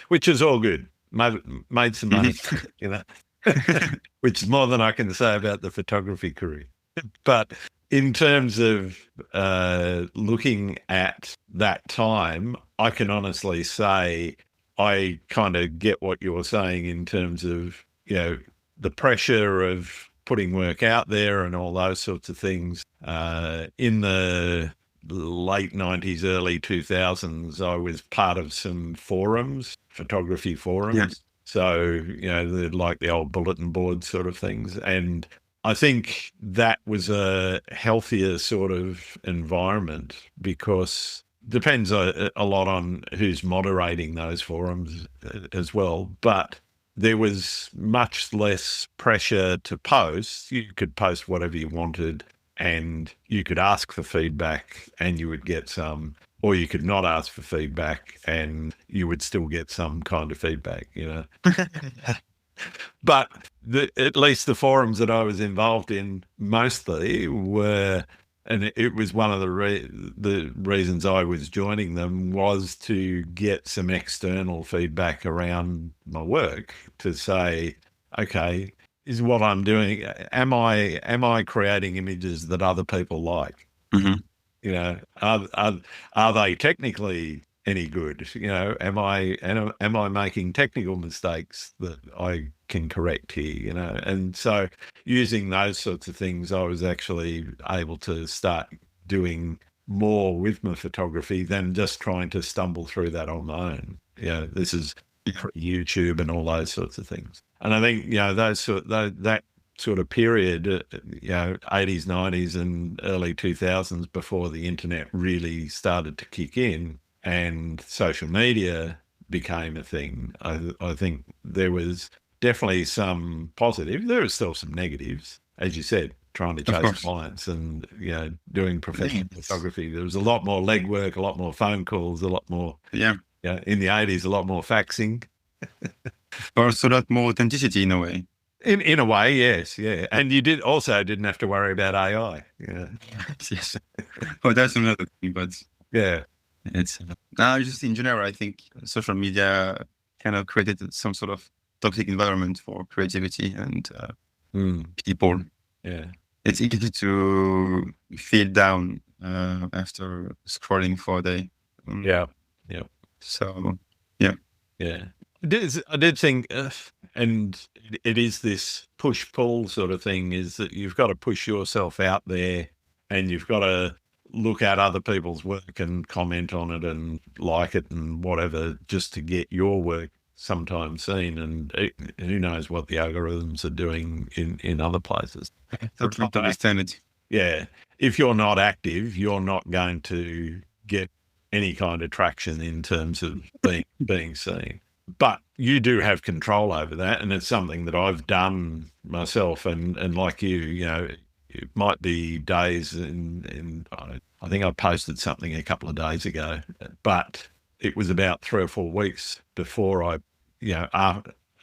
which is all good. Made some money, which is more than I can say about the photography career. But in terms of looking at that time, I can honestly say I kind of get what you're saying in terms of, the pressure of putting work out there and all those sorts of things. In the late 90s, early 2000s, I was part of some forums, photography forums. Yes. So, like the old bulletin board sort of things. And I think that was a healthier sort of environment because depends a lot on who's moderating those forums as well. But there was much less pressure to post. You could post whatever you wanted and you could ask for feedback and you would get some, or you could not ask for feedback and you would still get some kind of feedback, But at least the forums that I was involved in mostly were, and it was one of the reasons I was joining them was to get some external feedback around my work to say, okay, is what I'm doing, am I creating images that other people like? Mm-hmm. Are they technically any good? Am I making technical mistakes that I can correct here? And so using those sorts of things, I was actually able to start doing more with my photography than just trying to stumble through that on my own. This is YouTube and all those sorts of things. And I think that sort of period, 80s, 90s, and early 2000s, before the internet really started to kick in and social media became a thing. I think there was definitely some positive. There are still some negatives, as you said, trying to chase clients and, doing professional photography. There was a lot more legwork, a lot more phone calls, a lot more, in the 80s, a lot more faxing. But also a lot more authenticity in a way. In a way, yes, yeah. And you didn't have to worry about AI. Yeah. Yes. Oh, that's another thing, but yeah. It's just in general, I think social media kind of created some sort of toxic environment for creativity and people. Yeah. It's easy to feel down after scrolling for a day. Yeah. So, yeah. I did think, and it is this push-pull sort of thing, is that you've got to push yourself out there and you've got to look at other people's work and comment on it and like it and whatever, just to get your work sometimes seen. And who knows what the algorithms are doing in other places. So trying to understand it. Yeah. If you're not active, you're not going to get any kind of traction in terms of being seen. But you do have control over that, and it's something that I've done myself. And like you, it might be days, and I think I posted something a couple of days ago, but it was about 3 or 4 weeks before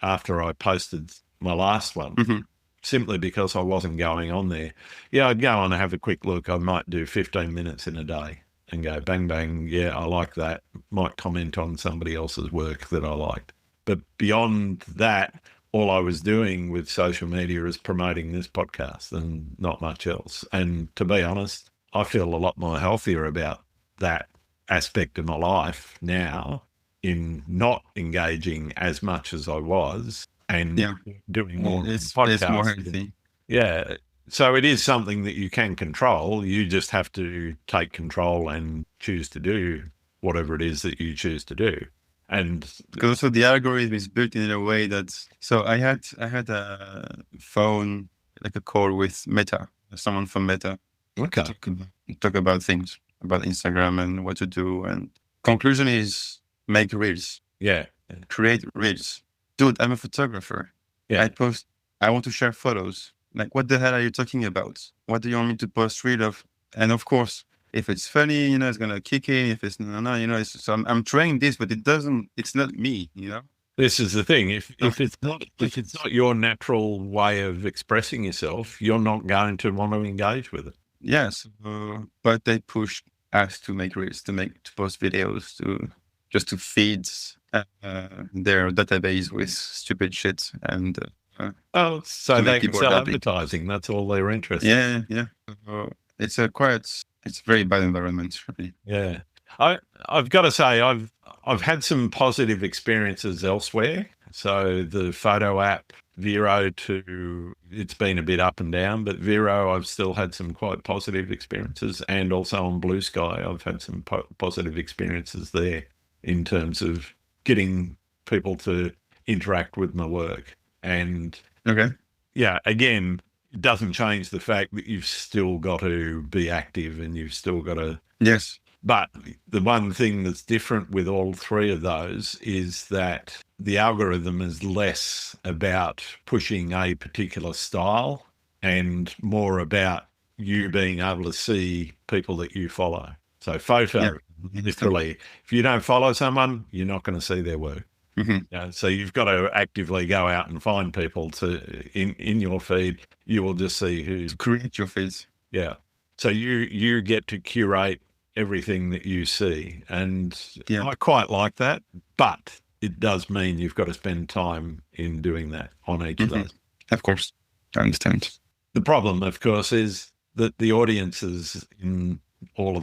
after I posted my last one, simply because I wasn't going on there. Yeah, I'd go on and have a quick look. I might do 15 minutes in a day and go bang, bang. Yeah, I like that. Might comment on somebody else's work that I liked. But beyond that, all I was doing with social media is promoting this podcast and not much else. And to be honest, I feel a lot more healthier about that aspect of my life now, in not engaging as much as I was and doing more podcasts. It's more healthy. Yeah. So it is something that you can control. You just have to take control and choose to do whatever it is that you choose to do. And because also the algorithm is built in a way that, so I had a phone, like a call with Meta, someone from Meta. Okay. Talk about things, about Instagram and what to do. And conclusion is make reels. Yeah. Create reels. Dude, I'm a photographer. Yeah. I want to share photos. Like, what the hell are you talking about? What do you want me to post reel of? And of course, if it's funny, it's going to kick in. If it's no, so I'm trying this, but it's not me, This is the thing. If it's not your natural way of expressing yourself, you're not going to want to engage with it. Yes. But they push us to make reels, to post videos, to feed their database with stupid shit and, so they can sell advertising. That's all they're interested in. Yeah. It's a very bad environment, really. Yeah. I've got to say, I've had some positive experiences elsewhere. So the photo app Vero, it's been a bit up and down, but Vero, I've still had some quite positive experiences, and also on Blue Sky, I've had some positive experiences there in terms of getting people to interact with my work. And again, it doesn't change the fact that you've still got to be active and you've still got to. Yes. But the one thing that's different with all three of those is that the algorithm is less about pushing a particular style and more about you being able to see people that you follow. So photo, literally, if you don't follow someone, you're not going to see their work. So you've got to actively go out and find people in your feed. You will just see who's create your feeds. Yeah. So you get to curate everything that you see, and I quite like that. But it does mean you've got to spend time in doing that on each of those. Of course, I understand. The problem, of course, is that the audiences in all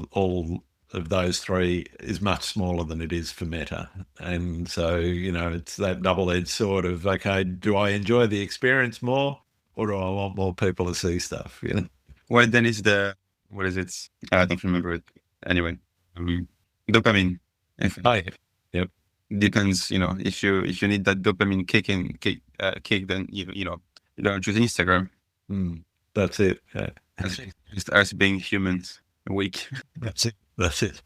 of those three is much smaller than it is for Meta. And so, it's that double-edged sword of, okay, do I enjoy the experience more, or do I want more people to see stuff, Well, then is what is it? I don't remember it. Anyway, dopamine. Yep. Depends, if you need that dopamine kick, then you don't choose Instagram. That's it. Yeah. Just us being humans, weak. That's it.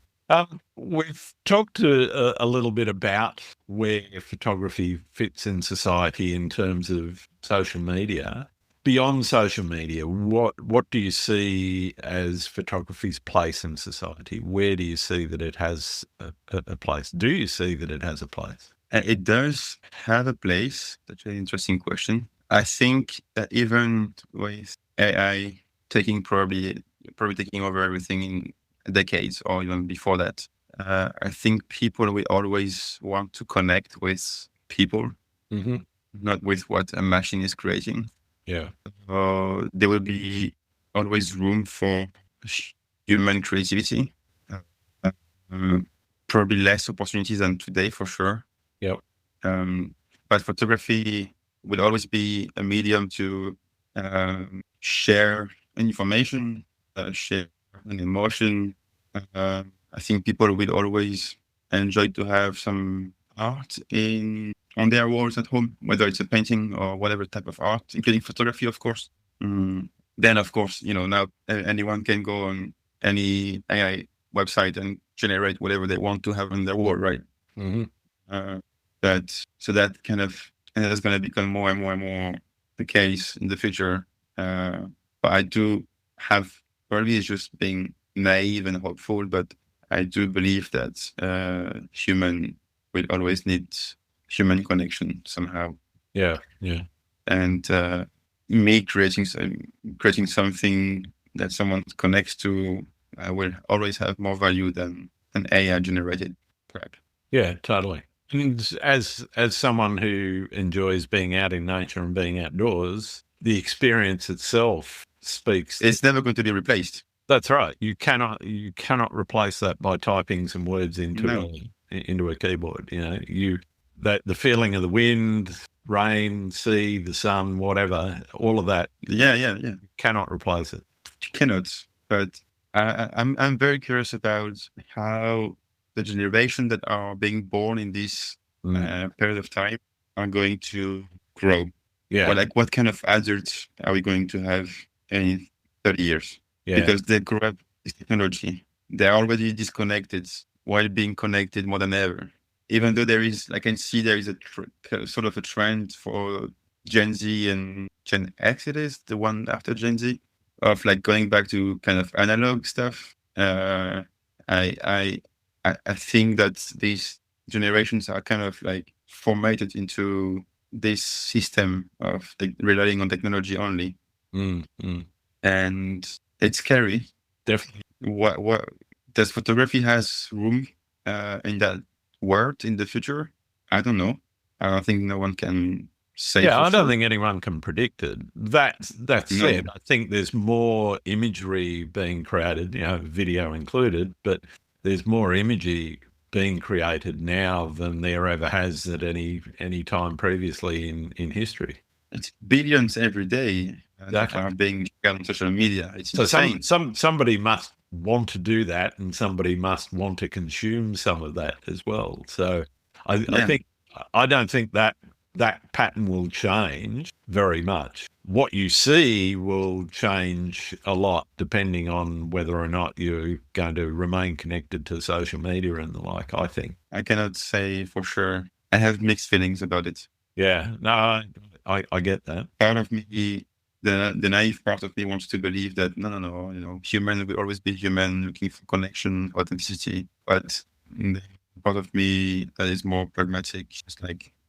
We've talked a little bit about where photography fits in society in terms of social media. Beyond social media, what do you see as photography's place in society? Where do you see that it has a place? Do you see that it has a place? It does have a place. That's an interesting question. I think that even with AI probably taking over everything in decades or even before that, I think people will always want to connect with people, not with what a machine is creating. Yeah. There will be always room for human creativity. Probably less opportunities than today, for sure. Yep. But photography will always be a medium to share information, share an emotion. I think people will always enjoy to have some art on their walls at home, whether it's a painting or whatever type of art, including photography, of course. Then, of course, now anyone can go on any AI website and generate whatever they want to have on their wall, right? That kind of, and that's going to become more and more and more the case in the future. But I do have, probably it's just being naive and hopeful, but I do believe that human will always need human connection somehow. Yeah, yeah. And me creating something that someone connects to will always have more value than an AI generated crap. Yeah, totally. And as someone who enjoys being out in nature and being outdoors, the experience itself speaks. It's never going to be replaced. That's right. You cannot replace that by typing some words into a keyboard. The feeling of the wind, rain, sea, the sun, whatever, all of that. Yeah. You cannot replace it. You cannot. But I'm very curious about how the generation that are being born in this period of time are going to grow. Yeah. Or what kind of adults are we going to have in 30 years? Yeah. Because they grow up with technology. They're already disconnected while being connected more than ever. Even though I can see there is a sort of a trend for Gen Z and Gen X, it is the one after Gen Z, of going back to kind of analog stuff. I think that these generations are kind of formatted into this system of relying on technology only. And it's scary. Definitely. What does photography has room in that world in the future? I don't know. I don't think no one can say. Yeah, I don't think anyone can predict it. That said, I think there's more imagery being created, video included, but there's more imagery being created now than there ever has at any time previously in history. It's billions every day that are being shared on social media. It's insane. Somebody must want to do that, and somebody must want to consume some of that as well. So I don't think that pattern will change very much. What you see will change a lot depending on whether or not you're going to remain connected to social media and the like, I think. I cannot say for sure. I have mixed feelings about it. Yeah, no, I get that. Part of me, the naive part of me wants to believe that no, human will always be human, looking for connection, authenticity. But the part of me that is more pragmatic, just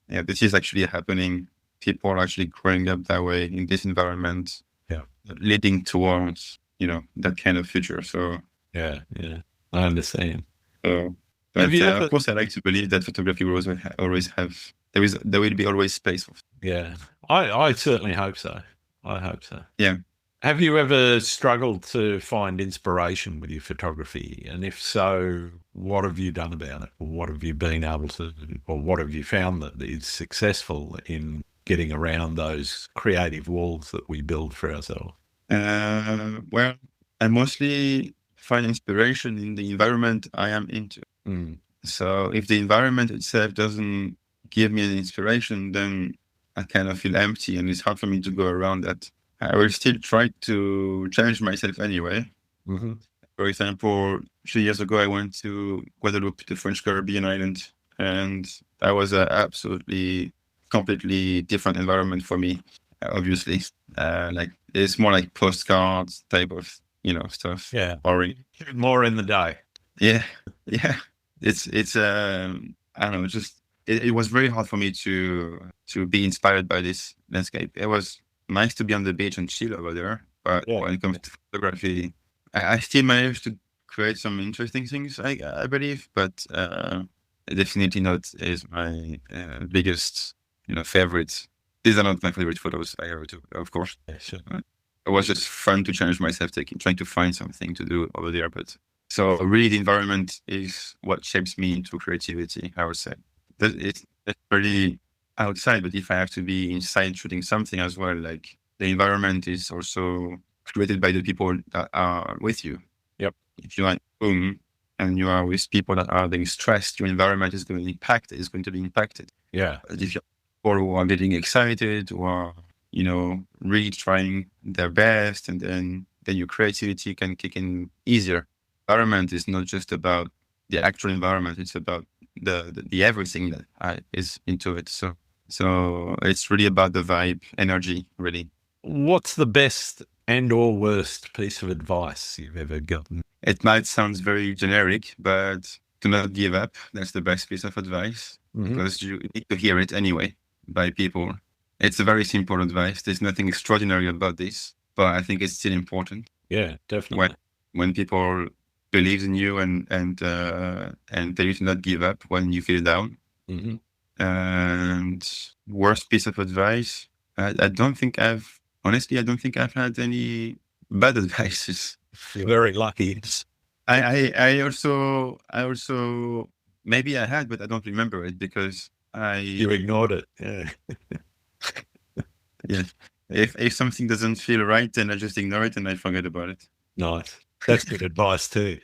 this is actually happening. People are actually growing up that way in this environment, leading towards, that kind of future. So yeah, I understand. So, of course, I like to believe that photography will always have. There will be always space for. Yeah, I certainly hope so. I hope so. Yeah. Have you ever struggled to find inspiration with your photography? And if so, what have you done about it? Or what have you been able to, or what have you found that is successful in getting around those creative walls that we build for ourselves? Well, I mostly find inspiration in the environment I am into. So if the environment itself doesn't give me an inspiration, then I kind of feel empty, and it's hard for me to go around that. I will still try to challenge myself anyway. For example, 2 years ago, I went to Guadeloupe, the French Caribbean island, and that was a absolutely completely different environment for me. Obviously, like it's more like postcards type of stuff. Yeah. Boring. More in the day. Yeah, yeah. It's I don't know. It was very hard for me to be inspired by this landscape. It was nice to be on the beach and chill over there, but when it comes to photography, I still managed to create some interesting things. I believe, but definitely not is my biggest favorite. These are not my favorite photos I ever took, of course. Yeah, sure. It was just fun to challenge myself, trying to find something to do over there. But so really, the environment is what shapes me into creativity, I would say. It's really outside, but if I have to be inside shooting something as well, like the environment is also created by the people that are with you. Yep. If you are home and you are with people that are being stressed, your environment is going to be impacted. Yeah. But if you're people who are getting excited, who are really trying their best, and then your creativity can kick in easier. Environment is not just about the actual environment; it's about the everything that is into it. So it's really about the vibe, energy, really. What's the best and/or worst piece of advice you've ever gotten? It might sound very generic, but do not give up. That's the best piece of advice, because you need to hear it anyway by people. It's a very simple advice. There's nothing extraordinary about this, but I think it's still important. Yeah, definitely. When people believe in you and tell you to not give up when you feel down. And worst piece of advice, I don't think I've had any bad advices. You're very lucky. I also maybe I had, but I don't remember it because you ignored it. Yeah. Yeah. If something doesn't feel right, then I just ignore it and I forget about it. Nice. That's good advice too.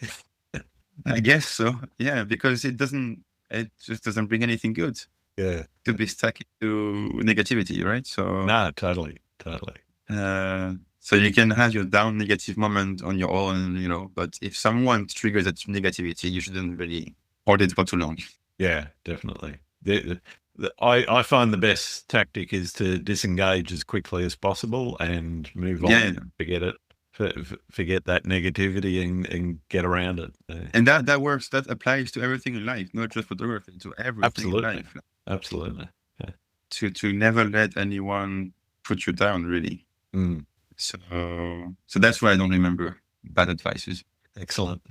I guess so. Yeah, because it just doesn't bring anything good. Yeah. To be stuck into negativity, right? So no, totally. So you can have your down negative moment on your own, but if someone triggers that negativity, you shouldn't really hold it for too long. Yeah, definitely. I find the best tactic is to disengage as quickly as possible and move on. Yeah. Forget it. Forget that negativity and get around it. And that works. That applies to everything in life, not just photography, to everything in life. Absolutely. Yeah. To never let anyone put you down, really. So that's why I don't remember bad advices. Excellent.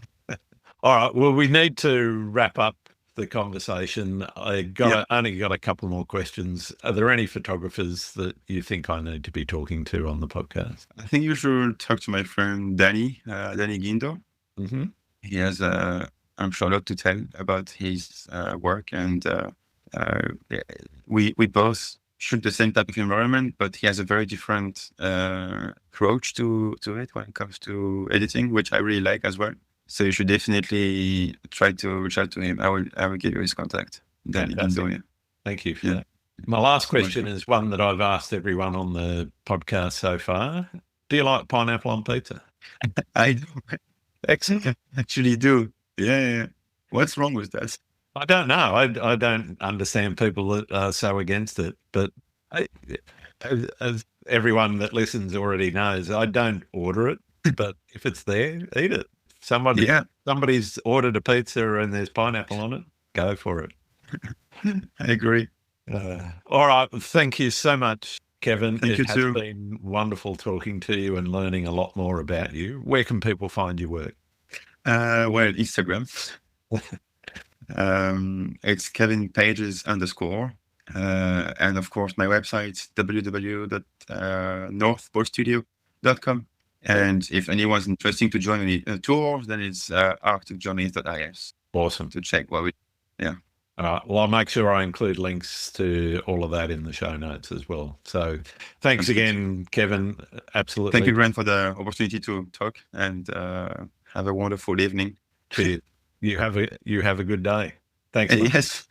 All right. Well, we need to wrap up the conversation. I only got a couple more questions. Are there any photographers that you think I need to be talking to on the podcast? I think you should talk to my friend Danny Guindo. He has I'm sure a lot to tell about his work, and we both shoot the same type of environment, but he has a very different approach to it when it comes to editing, which I really like as well. So you should definitely try to reach out to him. I will give you his contact. Thank you for that. My last question is one that I've asked everyone on the podcast so far. Do you like pineapple on pizza? I do. Excellent. Actually do. Yeah. What's wrong with that? I don't know. I don't understand people that are so against it. But as everyone that listens already knows, I don't order it. But if it's there, eat it. Somebody's ordered a pizza and there's pineapple on it, go for it. I agree. All right. Thank you so much, Kévin. Thank you too. It has been wonderful talking to you and learning a lot more about you. Where can people find your work? Well, Instagram. It's Kévin Pagès _ and of course my website www.northpolstudio.com. And if anyone's interested to join any tours, then it's arcticjourneys.is. Awesome. To check what we. Yeah. All right. Well, I'll make sure I include links to all of that in the show notes as well. So thanks again, Kévin. Absolutely. Thank you, Grant, for the opportunity to talk, and have a wonderful evening. Cheers. You have a good day. Thanks. Yes.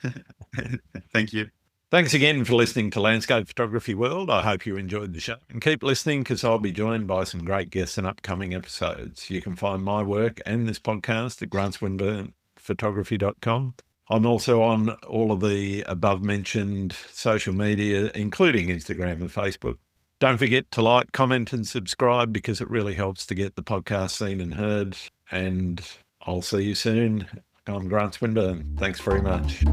Thank you. Thanks again for listening to Landscape Photography World. I hope you enjoyed the show, and keep listening because I'll be joined by some great guests in upcoming episodes. You can find my work and this podcast at grantswinburnephotography.com. I'm also on all of the above mentioned social media, including Instagram and Facebook. Don't forget to like, comment and subscribe because it really helps to get the podcast seen and heard. And I'll see you soon. I'm Grant Swinburne. Thanks very much.